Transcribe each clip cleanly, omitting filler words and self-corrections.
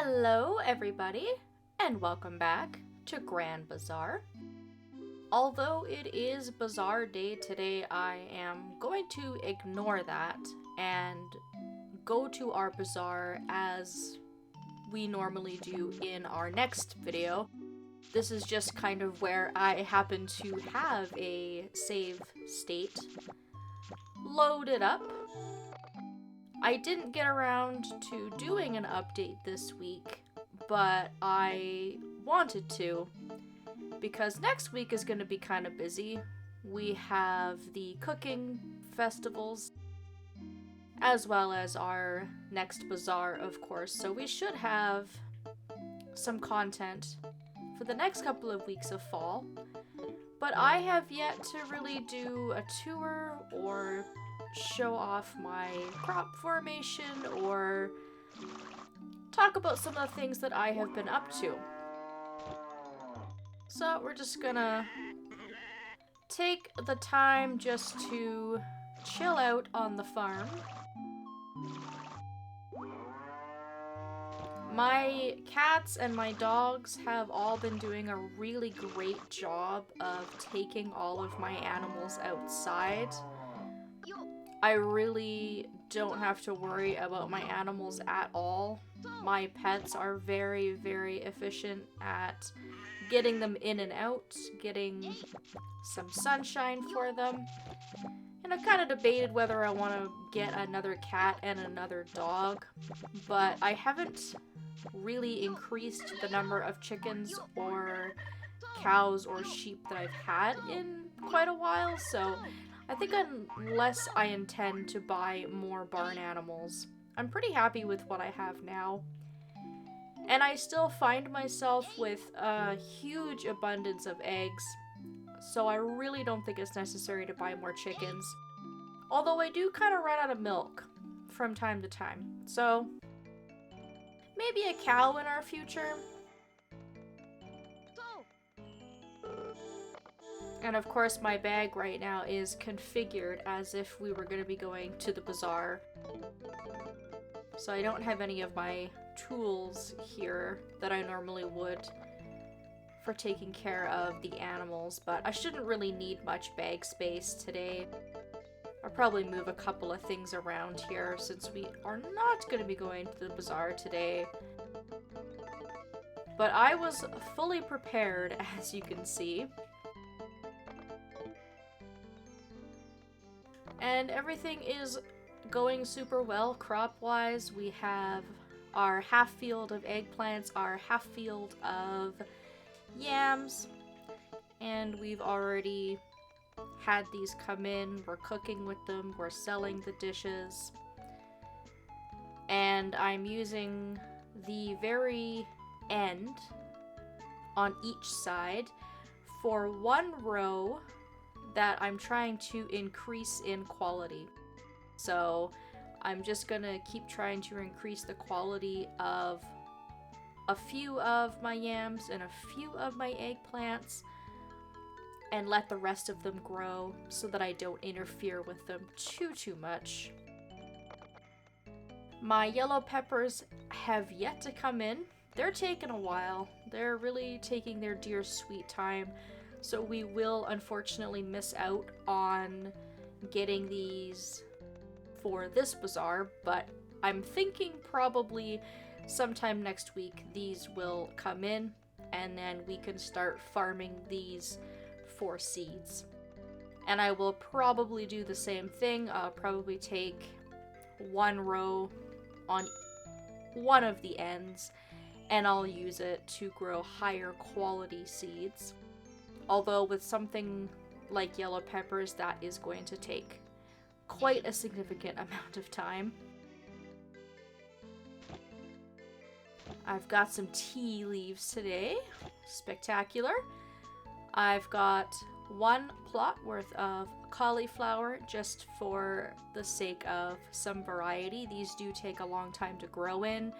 Hello everybody, and welcome back to Grand Bazaar. Although it is Bazaar Day today, I am going to ignore that and go to our bazaar as we normally do in our next video. This is just kind of where I happen to have a save state loaded up. I didn't get around to doing an update this week, but I wanted to because next week is going to be kind of busy. We have the cooking festivals as well as our next bazaar, of course, so we should have some content for the next couple of weeks of fall. But I have yet to really do a tour or show off my crop formation or talk about some of the things that I have been up to. So we're just gonna take the time just to chill out on the farm. My cats and my dogs have all been doing a really great job of taking all of my animals outside. I really don't have to worry about my animals at all. My pets are very, very efficient at getting them in and out, getting some sunshine for them. And I've kind of debated whether I want to get another cat and another dog, but I haven't really increased the number of chickens or cows or sheep that I've had in quite a while, so I think unless I intend to buy more barn animals, I'm pretty happy with what I have now. And I still find myself with a huge abundance of eggs, so I really don't think it's necessary to buy more chickens. Although I do kind of run out of milk from time to time, so maybe a cow in our future. And of course my bag right now is configured as if we were going to be going to the bazaar. So I don't have any of my tools here that I normally would for taking care of the animals, but I shouldn't really need much bag space today. I'll probably move a couple of things around here since we are not going to be going to the bazaar today. But I was fully prepared, as you can see. And everything is going super well crop-wise. We have our half field of eggplants, our half field of yams, and we've already had these come in. We're cooking with them, we're selling the dishes, and I'm using the very end on each side for one row that I'm trying to increase in quality. So I'm just gonna keep trying to increase the quality of a few of my yams and a few of my eggplants and let the rest of them grow so that I don't interfere with them too much. My yellow peppers have yet to come in. They're taking a while. They're really taking their dear sweet time. So we will unfortunately miss out on getting these for this bazaar, but I'm thinking probably sometime next week these will come in and then we can start farming these for seeds. And I will probably do the same thing. I'll probably take one row on one of the ends and I'll use it to grow higher quality seeds. Although with something like yellow peppers, that is going to take quite a significant amount of time. I've got some tea leaves today. Spectacular. I've got one plot worth of cauliflower just for the sake of some variety. These do take a long time to grow in,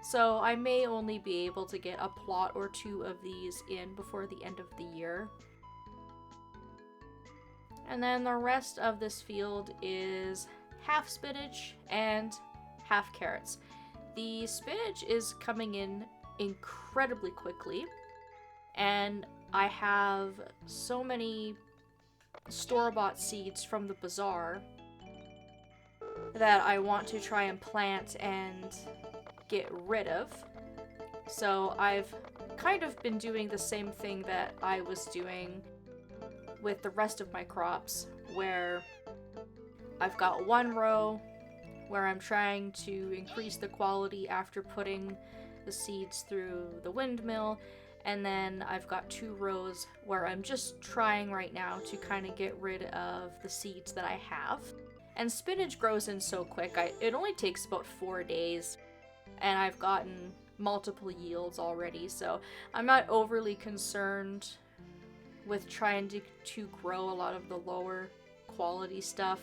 so I may only be able to get a plot or two of these in before the end of the year. And then the rest of this field is half spinach and half carrots. the spinach is coming in incredibly quickly, and I have so many store-bought seeds from the Bazaar that I want to try and plant and get rid of. So I've kind of been doing the same thing that I was doing with the rest of my crops, where I've got one row where I'm trying to increase the quality after putting the seeds through the windmill, and then I've got 2 rows where I'm just trying right now to kind of get rid of the seeds that I have. And spinach grows in so quick, it only takes about 4 days, and I've gotten multiple yields already, so I'm not overly concerned with trying to grow a lot of the lower quality stuff.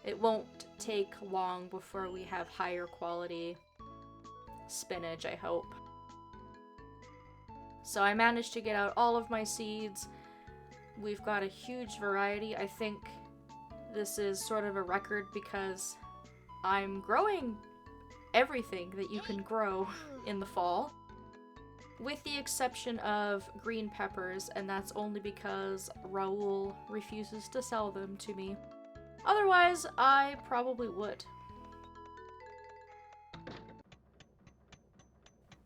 It won't take long before we have higher quality spinach, I hope. So I managed to get out all of my seeds. We've got a huge variety. I think this is sort of a record because I'm growing everything that you can grow in the fall, with the exception of green peppers, and that's only because Raoul refuses to sell them to me. Otherwise, I probably would.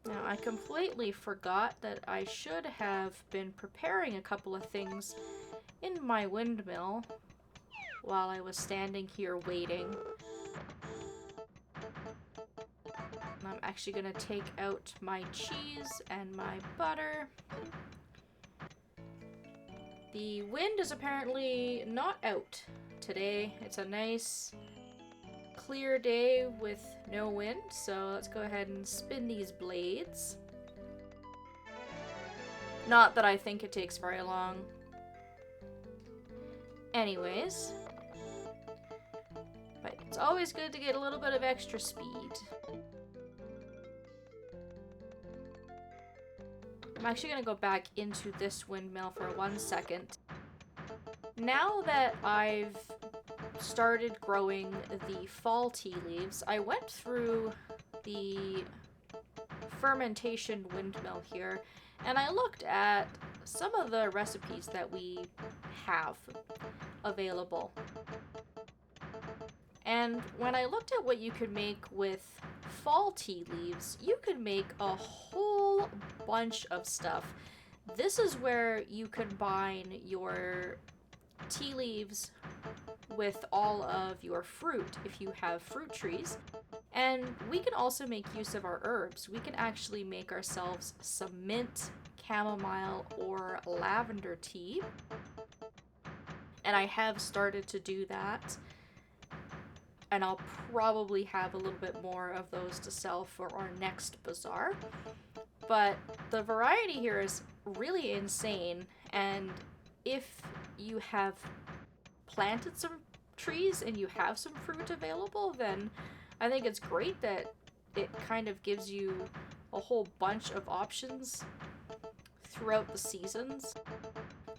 Now, I completely forgot that I should have been preparing a couple of things in my windmill while I was standing here waiting. I'm actually gonna take out my cheese and my butter. The wind is apparently not out today. It's a nice clear day with no wind, so let's go ahead and spin these blades. Not that I think it takes very long. Anyways, but it's always good to get a little bit of extra speed. I'm actually going to go back into this windmill for 1 second. Now that I've started growing the fall tea leaves, I went through the fermentation windmill here, and I looked at some of the recipes that we have available. And when I looked at what you could make with fall tea leaves, you could make a whole bunch of stuff. This is where you combine your tea leaves with all of your fruit, if you have fruit trees. And we can also make use of our herbs. We can actually make ourselves some mint, chamomile, or lavender tea. And I have started to do that. And I'll probably have a little bit more of those to sell for our next bazaar. But the variety here is really insane, and if you have planted some trees and you have some fruit available, then I think it's great that it kind of gives you a whole bunch of options throughout the seasons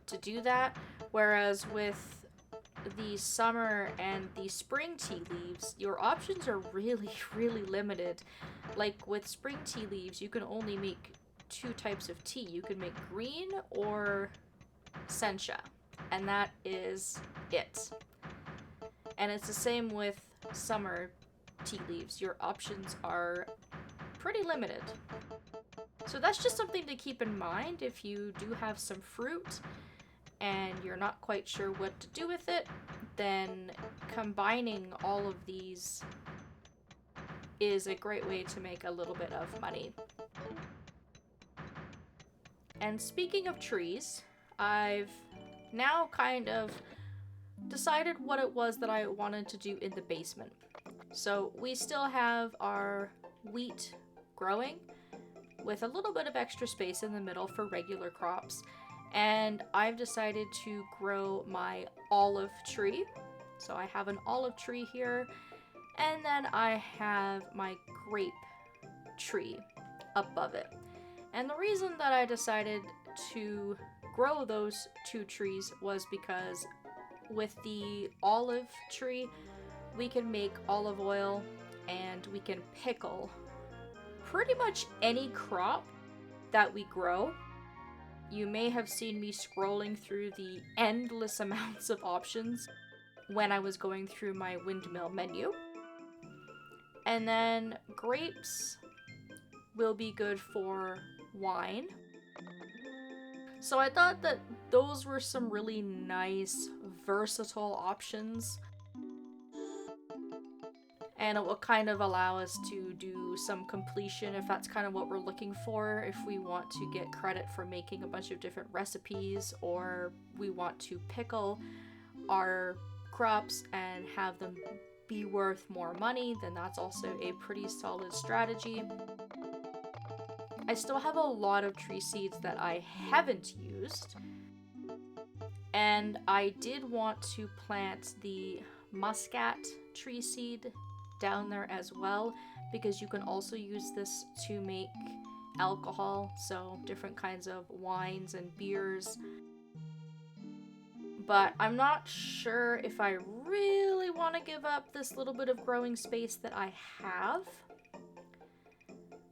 to do that, whereas with the summer and the spring tea leaves, your options are really, really limited. Like with spring tea leaves, you can only make 2 types of tea. You can make green or sencha, and that is it. And it's the same with summer tea leaves. Your options are pretty limited. So that's just something to keep in mind if you do have some fruit and you're not quite sure what to do with it. Then combining all of these is a great way to make a little bit of money. And speaking of trees, I've now kind of decided what it was that I wanted to do in the basement. So we still have our wheat growing with a little bit of extra space in the middle for regular crops. And I've decided to grow my olive tree. So I have an olive tree here, and then I have my grape tree above it. And the reason that I decided to grow those 2 trees was because with the olive tree, we can make olive oil and we can pickle pretty much any crop that we grow. You may have seen me scrolling through the endless amounts of options when I was going through my windmill menu. And then grapes will be good for wine. So I thought that those were some really nice, versatile options. And it will kind of allow us to do some completion if that's kind of what we're looking for. If we want to get credit for making a bunch of different recipes, or we want to pickle our crops and have them be worth more money, then that's also a pretty solid strategy. I still have a lot of tree seeds that I haven't used. And I did want to plant the muscat tree seed down there as well, because you can also use this to make alcohol, so different kinds of wines and beers. But I'm not sure if I really want to give up this little bit of growing space that I have.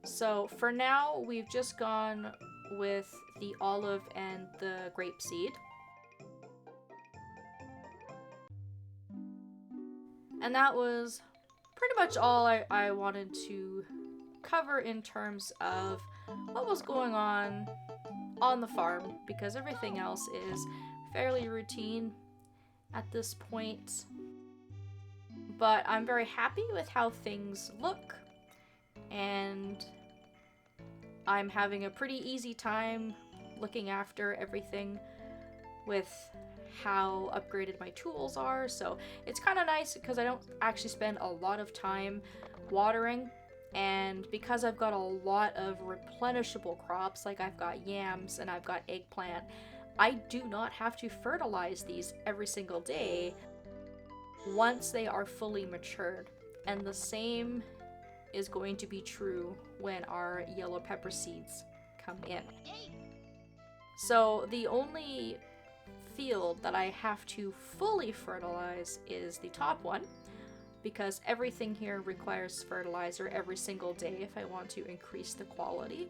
So for now, we've just gone with the olive and the grape seed. And that was pretty much all I wanted to cover in terms of what was going on the farm, because everything else is fairly routine at this point. But I'm very happy with how things look, and I'm having a pretty easy time looking after everything with how upgraded my tools are. So it's kind of nice because I don't actually spend a lot of time watering, and because I've got a lot of replenishable crops, like I've got yams and I've got eggplant, I do not have to fertilize these every single day once they are fully matured. And the same is going to be true when our yellow pepper seeds come in. So the only field that I have to fully fertilize is the top one, because everything here requires fertilizer every single day if I want to increase the quality.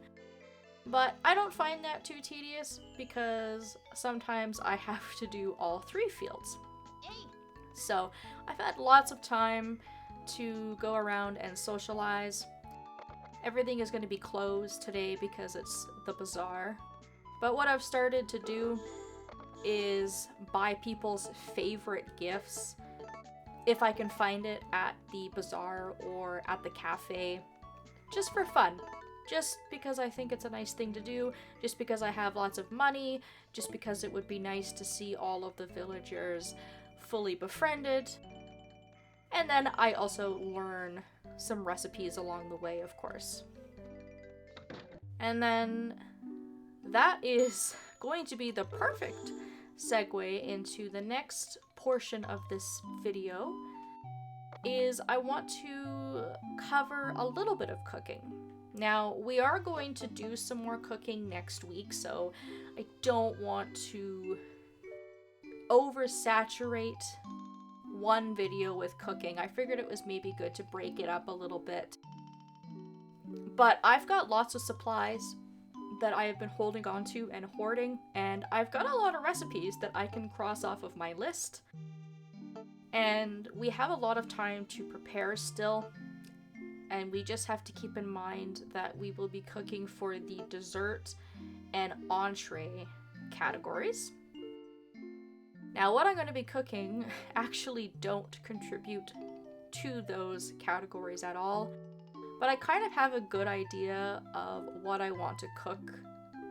But I don't find that too tedious, because sometimes I have to do all three fields. So I've had lots of time to go around and socialize. Everything is going to be closed today because it's the bazaar. But what I've started to do is buy people's favorite gifts if I can find it at the bazaar or at the cafe, just for fun. Just because I think it's a nice thing to do, just because I have lots of money, just because it would be nice to see all of the villagers fully befriended. And then I also learn some recipes along the way, of course. And then that is going to be the perfect segue into the next portion of this video. Is I want to cover a little bit of cooking. Now, we are going to do some more cooking next week, so I don't want to oversaturate one video with cooking. I figured it was maybe good to break it up a little bit. But I've got lots of supplies that I have been holding on to and hoarding, and I've got a lot of recipes that I can cross off of my list. And we have a lot of time to prepare still, and we just have to keep in mind that we will be cooking for the dessert and entree categories. Now, what I'm going to be cooking actually don't contribute to those categories at all, but I kind of have a good idea of what I want to cook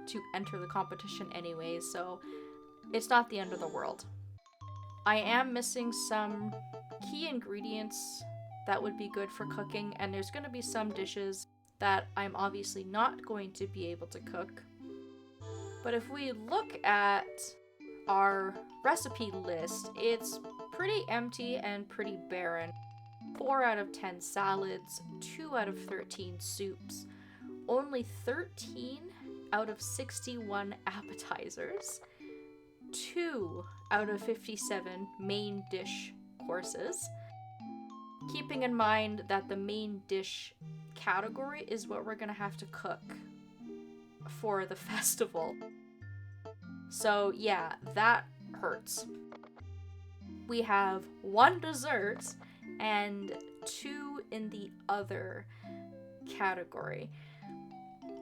to enter the competition anyway, so it's not the end of the world. I am missing some key ingredients that would be good for cooking, and there's going to be some dishes that I'm obviously not going to be able to cook. But if we look at our recipe list, it's pretty empty and pretty barren. 4 out of 10 salads, 2 out of 13 soups, only 13 out of 61 appetizers, 2 out of 57 main dish courses. Keeping in mind that the main dish category is what we're gonna have to cook for the festival. So yeah, that hurts. We have 1 dessert and 2 in the other category.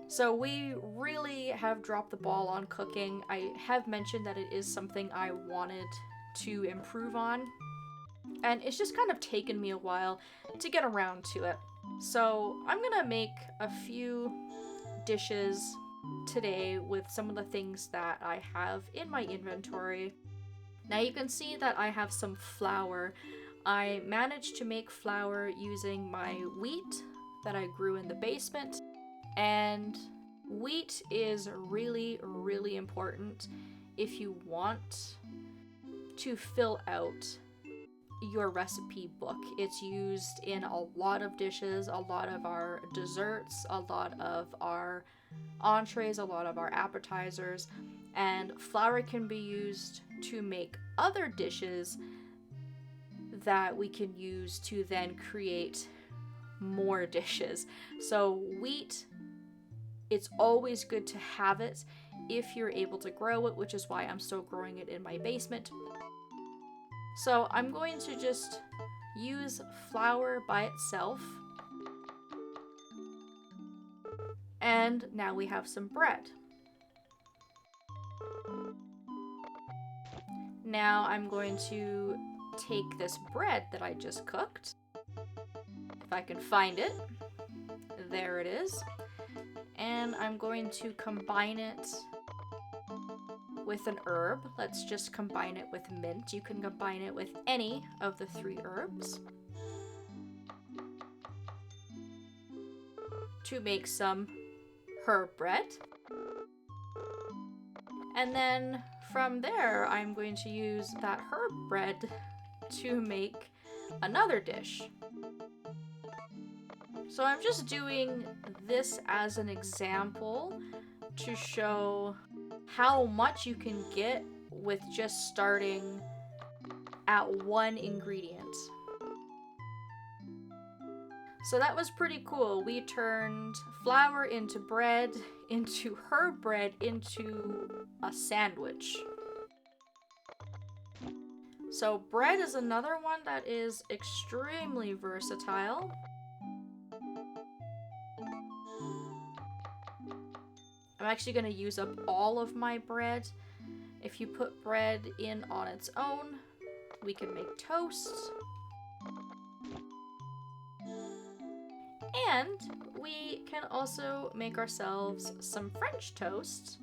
So we really have dropped the ball on cooking. I have mentioned that it is something I wanted to improve on, and it's just kind of taken me a while to get around to it. So I'm gonna make a few dishes today with some of the things that I have in my inventory. Now you can see that I have some flour. I managed to make flour using my wheat that I grew in the basement, and wheat is really, really important if you want to fill out your recipe book. It's used in a lot of dishes, a lot of our desserts, a lot of our entrees, a lot of our appetizers, and flour can be used to make other dishes that we can use to then create more dishes. So wheat, it's always good to have it if you're able to grow it, which is why I'm still growing it in my basement. So I'm going to just use flour by itself. And now we have some bread. Now I'm going to take this bread that I just cooked, if I can find it. There it is. And I'm going to combine it with an herb. Let's just combine it with mint. You can combine it with any of the 3 herbs to make some herb bread. And then from there, I'm going to use that herb bread to make another dish. So I'm just doing this as an example to show how much you can get with just starting at 1 ingredient. So that was pretty cool. We turned flour into bread, into herb bread, into a sandwich. So bread is another one that is extremely versatile. I'm actually going to use up all of my bread. If you put bread in on its own, we can make toast. And we can also make ourselves some French toast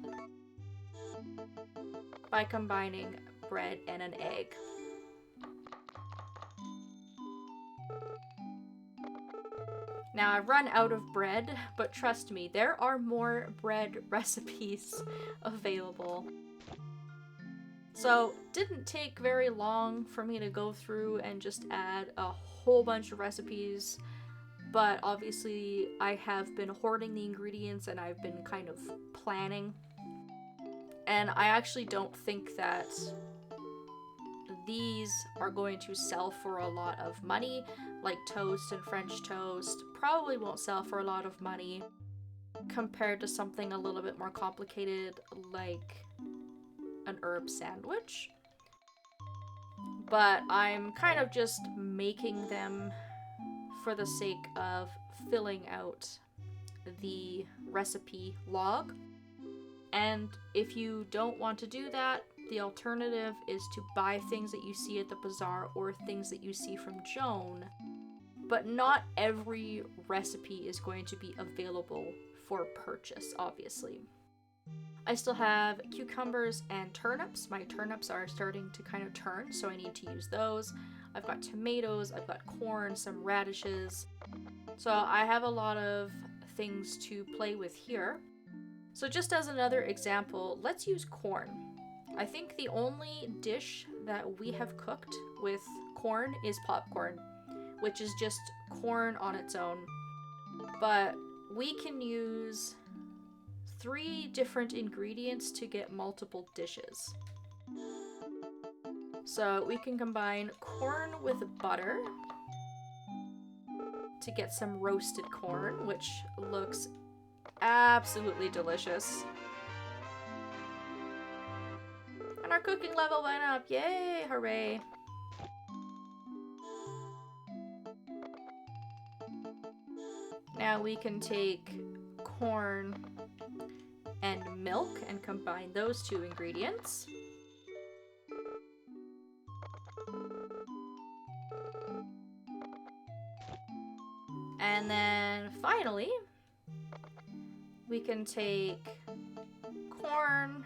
by combining bread and an egg. Now I've run out of bread, but trust me, there are more bread recipes available. So didn't take very long for me to go through and just add a whole bunch of recipes, but obviously I have been hoarding the ingredients and I've been kind of planning. And I actually don't think that these are going to sell for a lot of money, like toast and French toast probably won't sell for a lot of money compared to something a little bit more complicated like an herb sandwich. But I'm kind of just making them for the sake of filling out the recipe log. And if you don't want to do that, the alternative is to buy things that you see at the bazaar or things that you see from Joan. But not every recipe is going to be available for purchase, obviously. I still have cucumbers and turnips. My turnips are starting to kind of turn, so I need to use those. I've got tomatoes, I've got corn, some radishes. So I have a lot of things to play with here. So just as another example, let's use corn. I think the only dish that we have cooked with corn is popcorn, which is just corn on its own. But we can use 3 different ingredients to get multiple dishes. So we can combine corn with butter, to get some roasted corn, which looks absolutely delicious. And our cooking level went up. Yay, hooray. Now we can take corn and milk and combine those two ingredients. And then finally, we can take corn,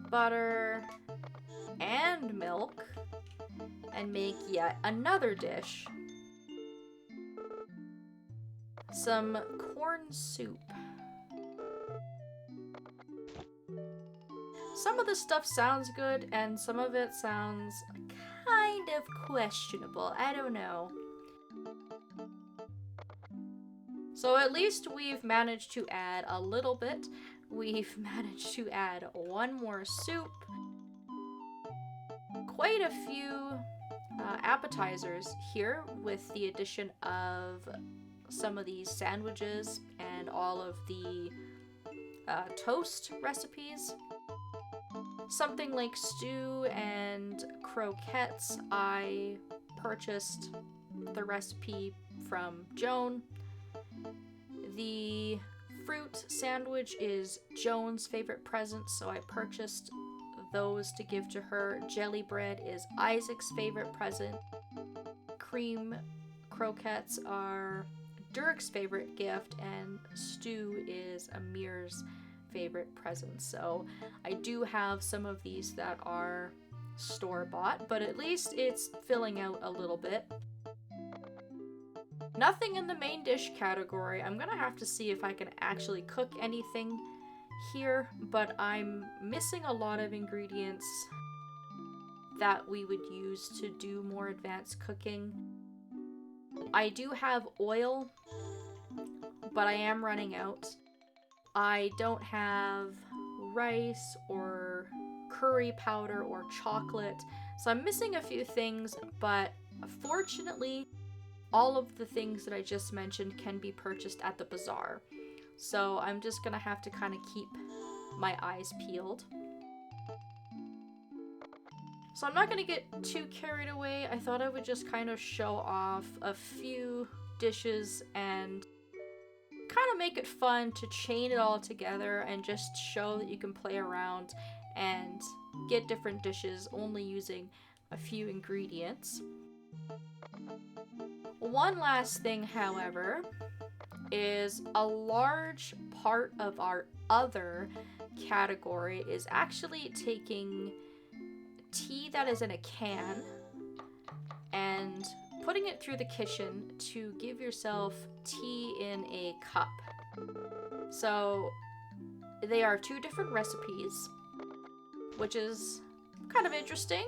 butter, and milk and make yet another dish. Some corn soup. Some of the stuff sounds good and some of it sounds kind of questionable. I don't know. So at least we've managed to add a little bit. We've managed to add one more soup. Quite a few appetizers here with the addition of some of these sandwiches and all of the toast recipes. Something like stew and croquettes, I purchased the recipe from Joan. The fruit sandwich is Joan's favorite present, so I purchased those to give to her. Jelly bread is Isaac's favorite present. Cream croquettes are Dirk's favorite gift, and stew is Amir's favorite present. So I do have some of these that are store-bought, but at least it's filling out a little bit. Nothing in the main dish category. I'm gonna have to see if I can actually cook anything here, but I'm missing a lot of ingredients that we would use to do more advanced cooking. I do have oil, but I am running out. I don't have rice or curry powder or chocolate, so I'm missing a few things, but fortunately, all of the things that I just mentioned can be purchased at the Bazaar. So I'm just gonna have to kind of keep my eyes peeled. So I'm not gonna get too carried away. I thought I would just kind of show off a few dishes and kind of make it fun to chain it all together and just show that you can play around and get different dishes only using a few ingredients. One last thing, however, is a large part of our other category is actually taking tea that is in a can and putting it through the kitchen to give yourself tea in a cup. So they are two different recipes, which is kind of interesting.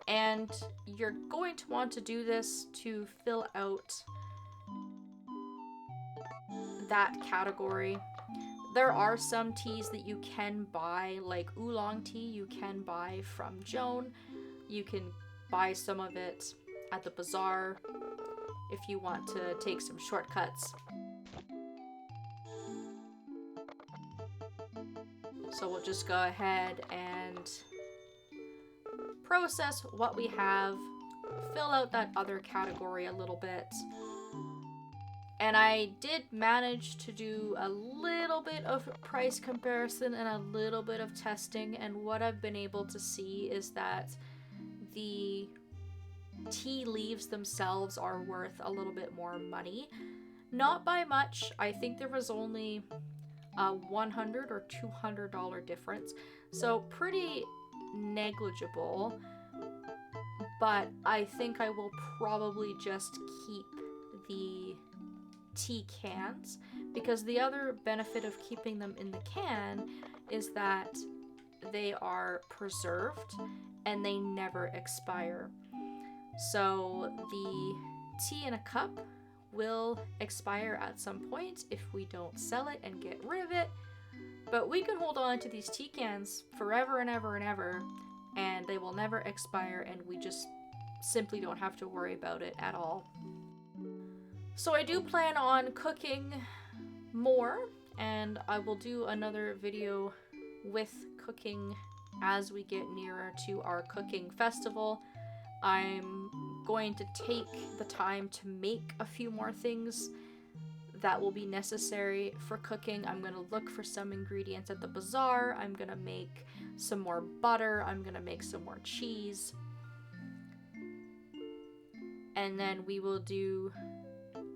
And you're going to want to do this to fill out that category. There are some teas that you can buy, like oolong tea you can buy from Joan. You can buy some of it at the Bazaar if you want to take some shortcuts. So we'll just go ahead and process what we have, fill out that other category a little bit. And I did manage to do a little bit of price comparison and a little bit of testing, and what I've been able to see is that the tea leaves themselves are worth a little bit more money. Not by much. I think there was only a $100 or $200 difference, so pretty negligible, but I think I will probably just keep the tea cans, because the other benefit of keeping them in the can is that they are preserved and they never expire. So the tea in a cup will expire at some point if we don't sell it and get rid of it, but we can hold on to these tea cans forever and ever and ever, and they will never expire, and we just simply don't have to worry about it at all. So I do plan on cooking more, and I will do another video with cooking as we get nearer to our cooking festival. I'm going to take the time to make a few more things that will be necessary for cooking. I'm going to look for some ingredients at the bazaar. I'm going to make some more butter. I'm going to make some more cheese. And then we will do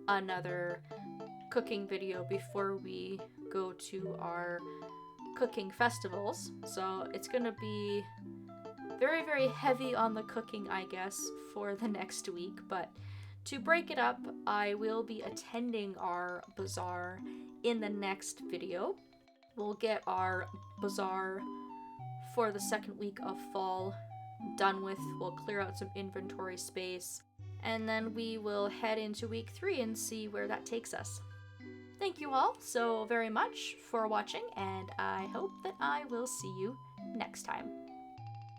another cooking video before we go to our cooking festivals. So it's going to be very, very heavy on the cooking, I guess, for the next week. But to break it up, I will be attending our bazaar in the next video. We'll get our bazaar for the second week of fall done with. We'll clear out some inventory space, and then we will head into week 3 and see where that takes us. Thank you all so very much for watching, and I hope that I will see you next time.